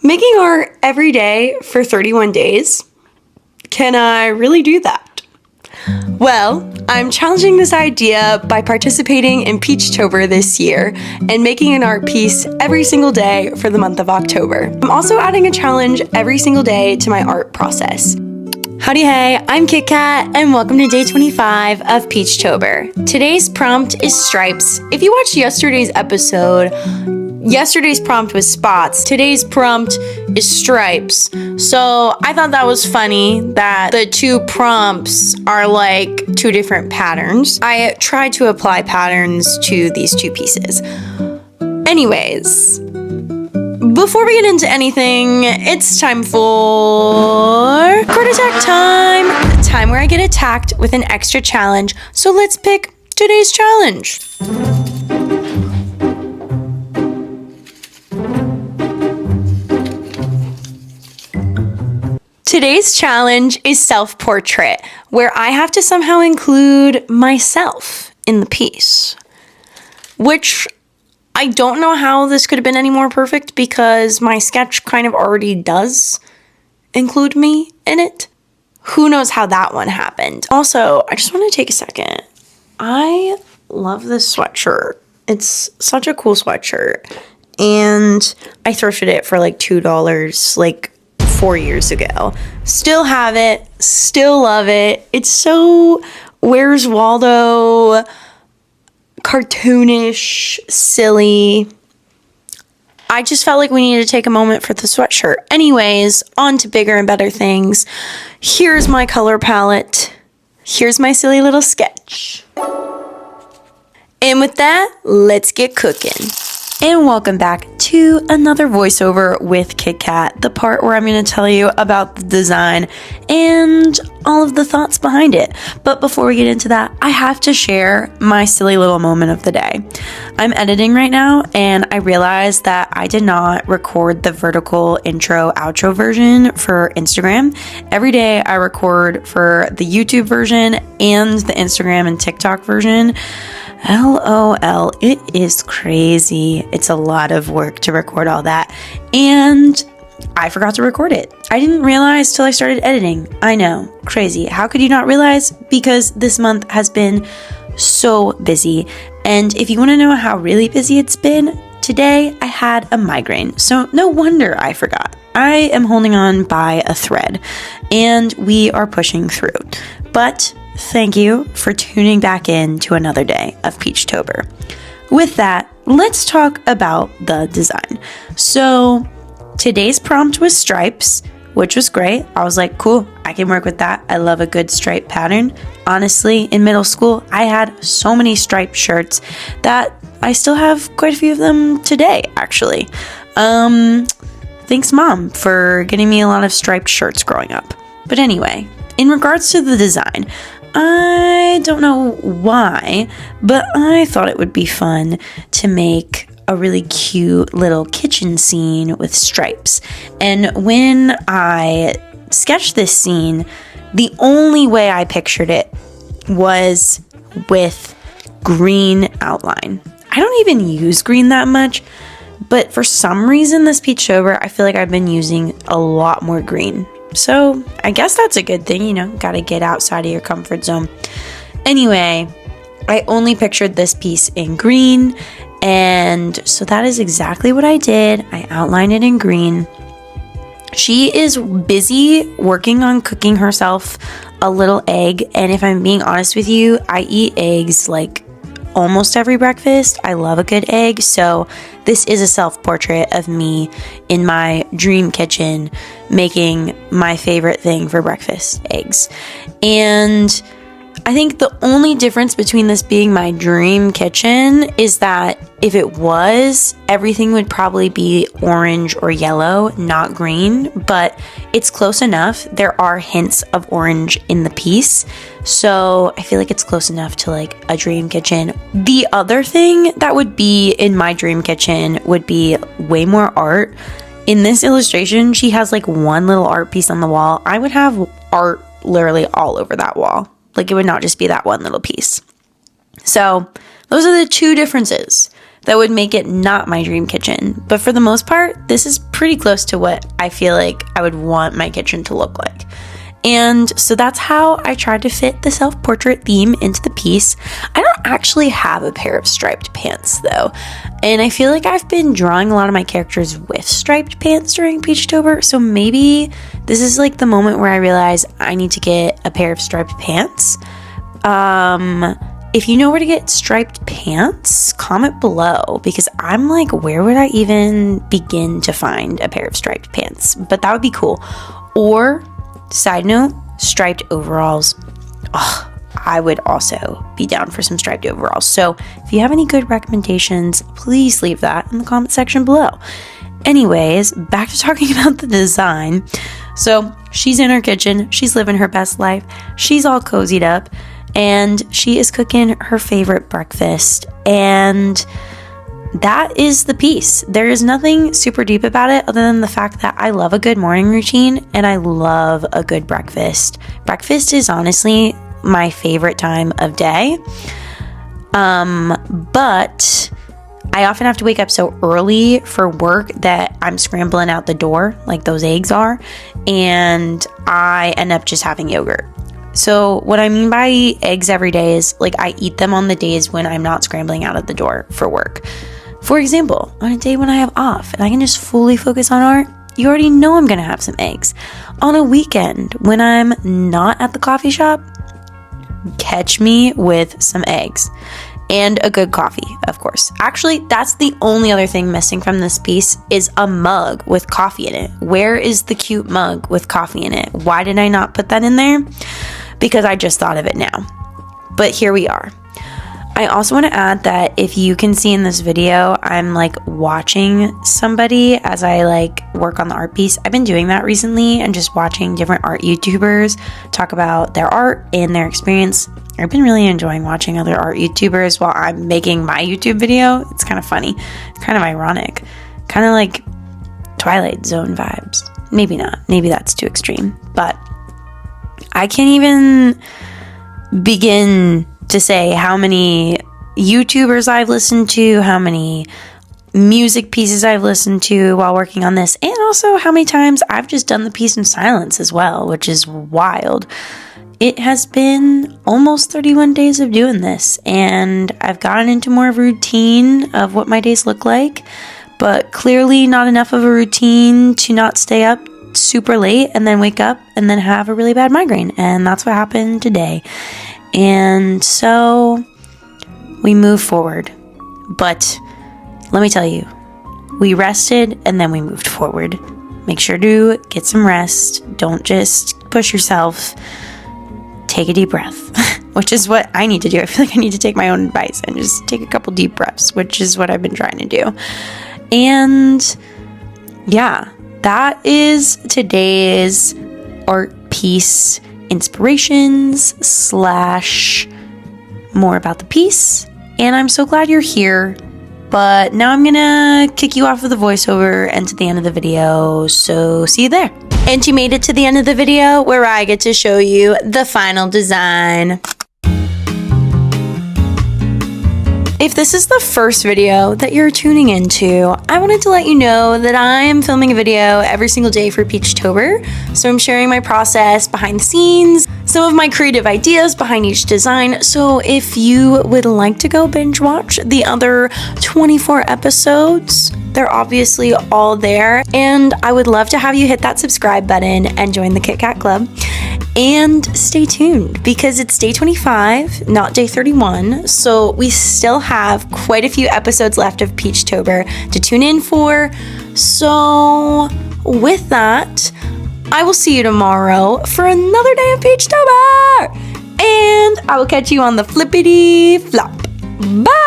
Making art every day for 31 days? Can I really do that? Well, I'm challenging this idea by participating in Peachtober this year and making an art piece every single day for the month of October. I'm also adding a challenge every single day to my art process. Howdy hey, I'm Kit Kat and welcome to day 25 of Peachtober. Today's prompt is stripes. If you watched yesterday's episode, yesterday's prompt was spots. Today's prompt is stripes. So I thought that was funny that the two prompts are like two different patterns. I tried to apply patterns to these two pieces. Anyways, before we get into anything, it's time for Card Attack time! The time where I get attacked with an extra challenge. So let's pick today's challenge. Today's challenge is self-portrait, where I have to somehow include myself in the piece. Which I don't know how this could have been any more perfect because my sketch kind of already does include me in it. Who knows how that one happened. Also, I just want to take a second. I love this sweatshirt. It's such a cool sweatshirt. And I thrifted it for like $2 like 4 years ago. Still have it. Still love it. It's so Where's Waldo, cartoonish, silly. I just felt like we needed to take a moment for the sweatshirt. Anyways, on to bigger and better things. Here's my color palette. Here's my silly little sketch. And with that, let's get cooking. And welcome back to another voiceover with Kit Kat, the part where I'm going to tell you about the design and all of the thoughts behind it. But before we get into that, I have to share my silly little moment of the day. I'm editing right now and I realized that I did not record the vertical intro outro version for Instagram. Every day I record for the YouTube version and the Instagram and TikTok version. LOL, it is crazy. It's a lot of work to record all that. And I forgot to record it. I didn't realize till I started editing. I know, crazy. How could you not realize? Because this month has been so busy. And if you want to know how really busy it's been, today I had a migraine. So no wonder I forgot. I am holding on by a thread and we are pushing through. But thank you for tuning back in to another day of Peachtober. With that, let's talk about the design. So today's prompt was stripes, which was great. I was like, cool, I can work with that. I love a good stripe pattern. Honestly, in middle school, I had so many striped shirts that I still have quite a few of them today, actually. Thanks, Mom, for getting me a lot of striped shirts growing up. But anyway, in regards to the design, I don't know why, but I thought it would be fun to make a really cute little kitchen scene with stripes. And when I sketched this scene, the only way I pictured it was with green outline. I don't even use green that much, but for some reason this Peachtober, I feel like I've been using a lot more green. So I guess that's a good thing, gotta get outside of your comfort zone. Anyway, I only pictured this piece in green, and so that is exactly what I did. I outlined it in green. She is busy working on cooking herself a little egg, and if I'm being honest with you, I eat eggs like almost every breakfast. I love a good egg, so this is a self-portrait of me in my dream kitchen making my favorite thing for breakfast, eggs. And I think the only difference between this being my dream kitchen is that if it was, everything would probably be orange or yellow, not green, but it's close enough. There are hints of orange in the piece, so I feel like it's close enough to like a dream kitchen. The other thing that would be in my dream kitchen would be way more art. In this illustration, she has like one little art piece on the wall. I would have art literally all over that wall. Like it would not just be that one little piece. So those are the two differences that would make it not my dream kitchen. But for the most part, this is pretty close to what I feel like I would want my kitchen to look like. And so that's how I tried to fit the self-portrait theme into the piece. I don't actually have a pair of striped pants though. And I feel like I've been drawing a lot of my characters with striped pants during Peachtober. So maybe this is like the moment where I realize I need to get a pair of striped pants. If you know where to get striped pants, comment below, because I'm like, where would I even begin to find a pair of striped pants? But that would be cool. Or, side note, striped overalls. Oh, I would also be down for some striped overalls. So if you have any good recommendations, please leave that in the comment section below. Anyways, back to talking about the design. So she's in her kitchen. She's living her best life. She's all cozied up. And she is cooking her favorite breakfast. And that is the piece. There is nothing super deep about it other than the fact that I love a good morning routine and I love a good breakfast. Breakfast is honestly my favorite time of day. But I often have to wake up so early for work that I'm scrambling out the door, like those eggs are, and I end up just having yogurt. So what I mean by eggs every day is like I eat them on the days when I'm not scrambling out of the door for work. For example, on a day when I have off and I can just fully focus on art, you already know I'm going to have some eggs. On a weekend when I'm not at the coffee shop, catch me with some eggs. And a good coffee, of course. Actually, that's the only other thing missing from this piece is a mug with coffee in it. Where is the cute mug with coffee in it? Why did I not put that in there? Because I just thought of it now. But here we are. I also want to add that if you can see in this video, I'm like watching somebody as I like work on the art piece. I've been doing that recently and just watching different art YouTubers talk about their art and their experience. I've been really enjoying watching other art YouTubers while I'm making my YouTube video. It's kind of funny. It's kind of ironic. Kind of like Twilight Zone vibes. Maybe not. Maybe that's too extreme. But I can't even begin to say how many YouTubers I've listened to, how many music pieces I've listened to while working on this, and also how many times I've just done the piece in silence as well, which is wild. It has been almost 31 days of doing this, and I've gotten into more of a routine of what my days look like, but clearly not enough of a routine to not stay up super late and then wake up and then have a really bad migraine. And that's what happened today. And so we move forward. But let me tell you, we rested and then we moved forward. Make sure to get some rest. Don't just push yourself. Take a deep breath, which is what I need to do. I feel like I need to take my own advice and just take a couple deep breaths, which is what I've been trying to do. And yeah, that is today's art piece inspirations / more about the piece. And I'm so glad you're here. But now I'm gonna kick you off of the voiceover and to the end of the video. So see you there. And you made it to the end of the video where I get to show you the final design. If this is the first video that you're tuning into, I wanted to let you know that I am filming a video every single day for Peachtober. So I'm sharing my process behind the scenes, some of my creative ideas behind each design. So if you would like to go binge watch the other 24 episodes, they're obviously all there. And I would love to have you hit that subscribe button and join the Kit Kat Club. And stay tuned because it's day 25, not day 31. So we still have quite a few episodes left of Peachtober to tune in for. So with that, I will see you tomorrow for another day of Peachtober. And I will catch you on the flippity flop. Bye.